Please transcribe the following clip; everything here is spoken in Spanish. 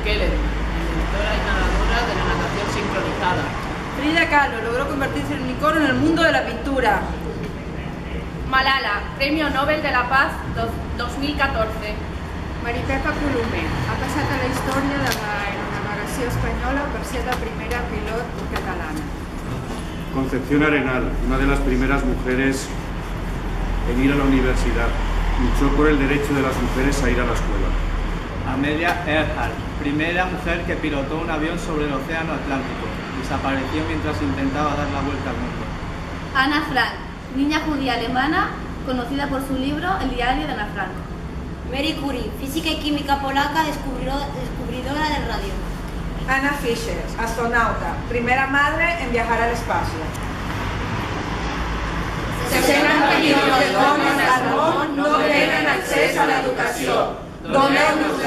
Keller, inventora y nadadora de la natación sincronizada. Frida Kahlo logró convertirse en un icono en el mundo de la pintura. Malala, Premio Nobel de la Paz 2014. Maripepa Colomer ha passat a la història de l'aeronavegació espanyola per ser la primera pilot catalana. Concepción Arenal, una de las primeras mujeres en ir a la universidad, luchó por el derecho de las mujeres a ir a la escuela. Amelia Earhart, primera mujer que pilotó un avión sobre el océano Atlántico. Desapareció mientras intentaba dar la vuelta al mundo. Ana Frank, niña judía alemana, conocida por su libro El diario de Ana Frank. Mary Curie, física y química polaca, descubridora del radio. Anna Fisher, astronauta, primera madre en viajar al espacio. 60 milions de dones al món no tenen accés a l'educació. Doneu-nos